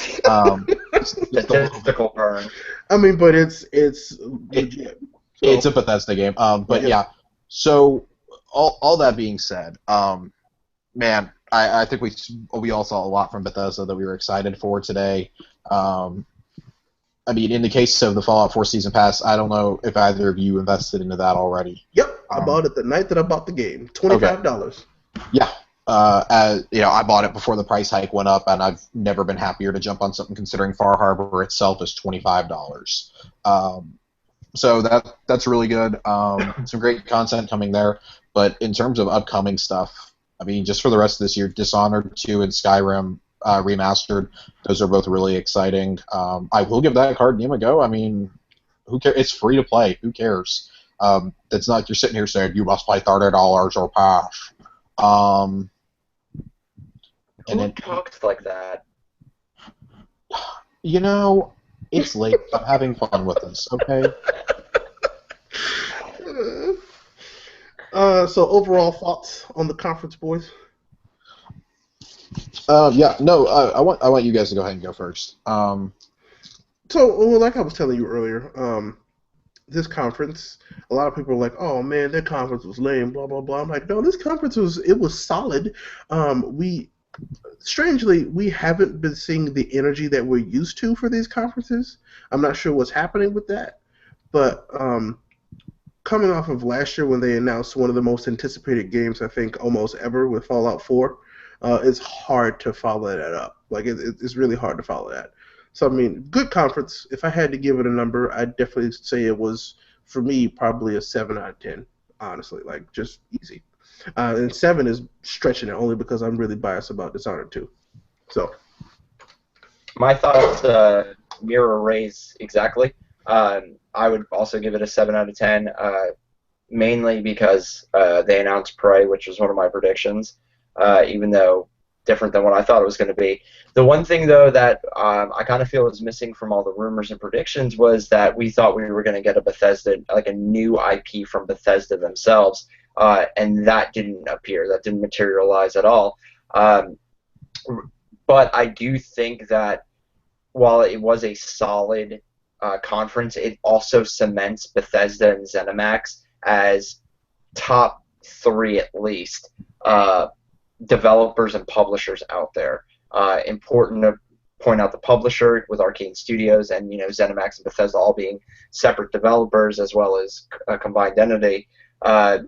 Statistical burn. I mean, but it's legit. So, it's a Bethesda game. But yeah. So all that being said, man, I think we all saw a lot from Bethesda that we were excited for today. I mean, in the case of the Fallout 4 Season Pass, I don't know if either of you invested into that already. Yep, I bought it the night that I bought the game. $25. Okay. Yeah. I bought it before the price hike went up, and I've never been happier to jump on something considering Far Harbor itself is $25. So that's really good. Some great content coming there. But in terms of upcoming stuff, I mean, just for the rest of this year, Dishonored 2 and Skyrim remastered, those are both really exciting. I will give that card game a go. I mean, who cares? It's free to play. Who cares? It's not like you're sitting here saying you must pay $30 or pass. Um, and Who then, talks like that? you know, it's late. I'm having fun with this. Okay. So overall thoughts on the conference, boys? Yeah. No. I want you guys to go ahead and go first. So, well, like I was telling you earlier, this conference, a lot of people are like, "Oh man, that conference was lame." Blah blah blah. I'm like, no, this conference was solid. We strangely we haven't been seeing the energy that we're used to for these conferences. I'm not sure what's happening with that, but coming off of last year when they announced one of the most anticipated games I think almost ever with Fallout 4, it's hard to follow that up. Like it's really hard to follow that. So I mean, good conference. If I had to give it a number, I'd definitely say it was for me probably a 7 out of 10. Honestly, like just easy. And 7 is stretching it only because I'm really biased about Dishonored 2. So My thoughts mirror Ray's exactly. I would also give it a 7 out of 10, mainly because they announced Prey, which was one of my predictions, even though different than what I thought it was going to be. The one thing, though, that I kind of feel was missing from all the rumors and predictions was that we thought we were going to get a Bethesda, like a new IP from Bethesda themselves, and that didn't appear. That didn't materialize at all. But I do think that while it was a solid conference, it also cements Bethesda and ZeniMax as top three at least developers and publishers out there. Important to point out the publisher with Arcane Studios and ZeniMax and Bethesda all being separate developers as well as a combined entity,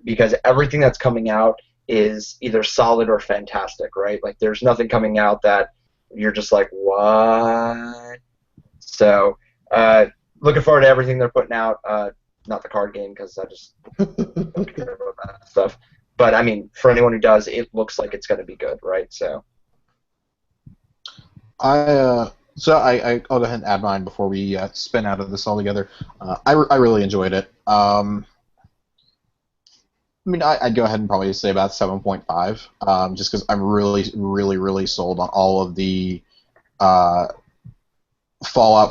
because everything that's coming out is either solid or fantastic, right? Like there's nothing coming out that you're just like, what? So looking forward to everything they're putting out. Not the card game because I just don't care about that stuff. But I mean, for anyone who does, it looks like it's going to be good, right? So I'll go ahead and add mine before we spin out of this altogether. I really enjoyed it. I mean, I'd go ahead and probably say about 7.5, just because I'm really, really, really sold on all of the Fallout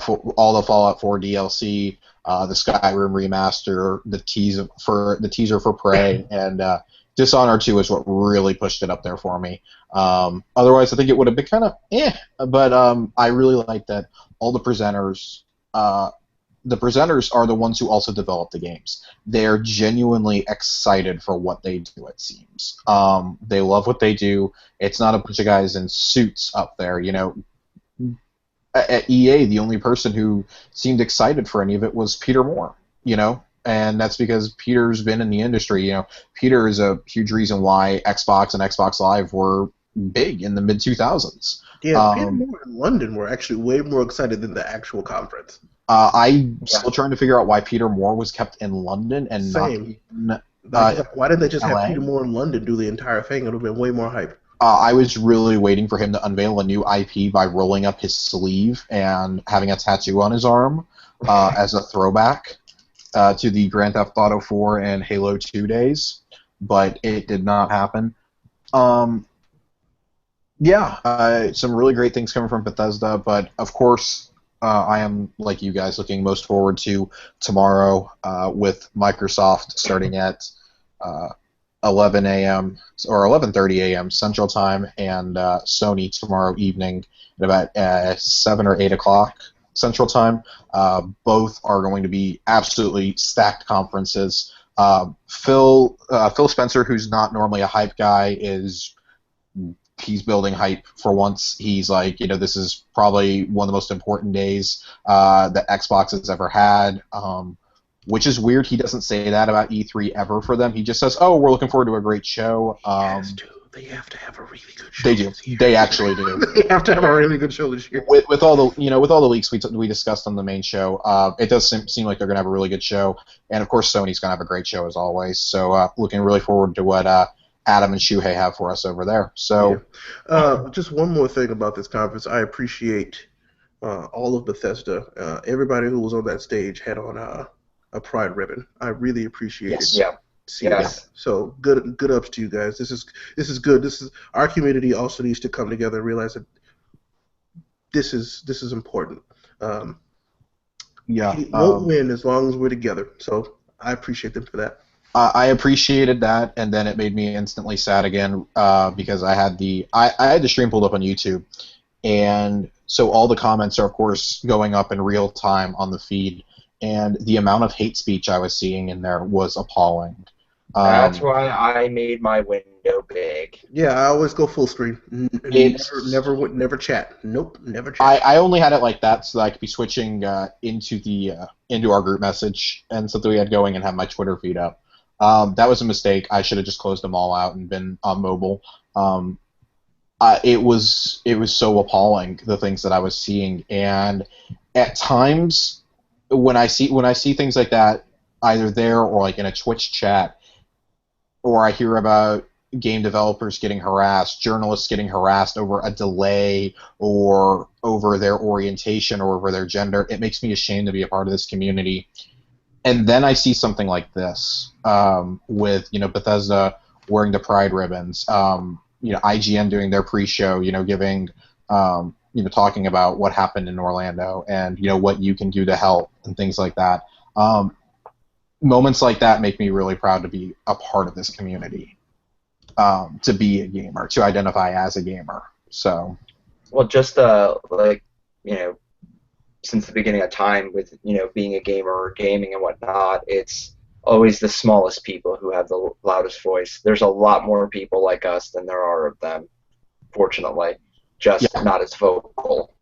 4 DLC, the Skyrim remaster, the teaser for Prey, and Dishonored 2 is what really pushed it up there for me. Otherwise, I think it would have been kind of but I really like that all the presenters. The presenters are the ones who also develop the games. They're genuinely excited for what they do, it seems. They love what they do. It's not a bunch of guys in suits up there. At EA, the only person who seemed excited for any of it was Peter Moore, and that's because Peter's been in the industry. Peter is a huge reason why Xbox and Xbox Live were big in the mid-2000s. Yeah, Peter Moore and London were actually way more excited than the actual conference. I'm still trying to figure out why Peter Moore was kept in London and Same. not in Why didn't they just LA? have Peter Moore in London do the entire thing? It would have been way more hype. I was really waiting for him to unveil a new IP by rolling up his sleeve and having a tattoo on his arm as a throwback to the Grand Theft Auto 4 and Halo 2 days, but it did not happen. Some really great things coming from Bethesda, but of course, I am, like you guys, looking most forward to tomorrow with Microsoft starting at 11 a.m. or 11:30 a.m. Central Time, and Sony tomorrow evening at about 7 or 8 o'clock Central Time. Both are going to be absolutely stacked conferences. Phil Spencer, who's not normally a hype guy, he's building hype for once. He's like, this is probably one of the most important days that Xbox has ever had, which is weird. He doesn't say that about E3 ever for them. He just says, oh, we're looking forward to a great show. Yes, dude. they have to have a really good show. They do. This year. They actually do. They have to have a really good show this year. With all the leaks we discussed on the main show, it does seem like they're going to have a really good show, and of course Sony's going to have a great show as always. So looking really forward to what Adam and Shuhei have for us over there. So just one more thing about this conference, I appreciate all of Bethesda. Everybody who was on that stage had on a pride ribbon. I really appreciated. Yes. Yeah. Yes. So good ups to you guys. This is good. This is our community also needs to come together and realize that this is important. It won't win as long as we're together. So I appreciate them for that. I appreciated that, and then it made me instantly sad again because I had the stream pulled up on YouTube, and so all the comments are of course going up in real time on the feed, and the amount of hate speech I was seeing in there was appalling. That's why I made my window big. Yeah, I always go full screen. Never chat. Nope, never chat. I only had it like that so that I could be switching into our group message and something we had going and have my Twitter feed up. That was a mistake. I should have just closed them all out and been on mobile. It was so appalling, the things that I was seeing, and at times when I see things like that, either there or like in a Twitch chat, or I hear about game developers getting harassed, journalists getting harassed over a delay or over their orientation or over their gender, it makes me ashamed to be a part of this community. And then I see something like this with Bethesda wearing the pride ribbons, IGN doing their pre-show, giving talking about what happened in Orlando and what you can do to help and things like that. Moments like that make me really proud to be a part of this community, to be a gamer, to identify as a gamer. So, well, just since the beginning of time with being a gamer or gaming and whatnot, it's always the smallest people who have the loudest voice. There's a lot more people like us than there are of them, fortunately, just not as vocal.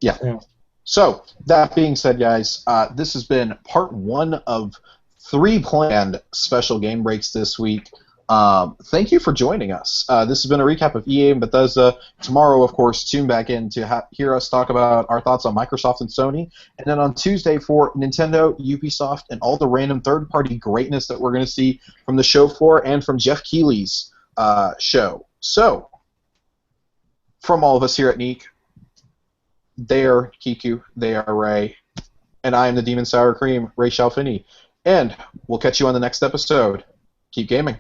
Yeah. So, that being said, guys, this has been part 1 of 3 planned special game breaks this week. Thank you for joining us. This has been a recap of EA and Bethesda. Tomorrow, of course, tune back in to hear us talk about our thoughts on Microsoft and Sony. And then on Tuesday for Nintendo, Ubisoft, and all the random third-party greatness that we're going to see from the show floor and from Jeff Keighley's show. So, from all of us here at Neek, they are Kiku, they are Ray, and I am the Demon Sour Cream, Ray Shalfini. And we'll catch you on the next episode. Keep gaming.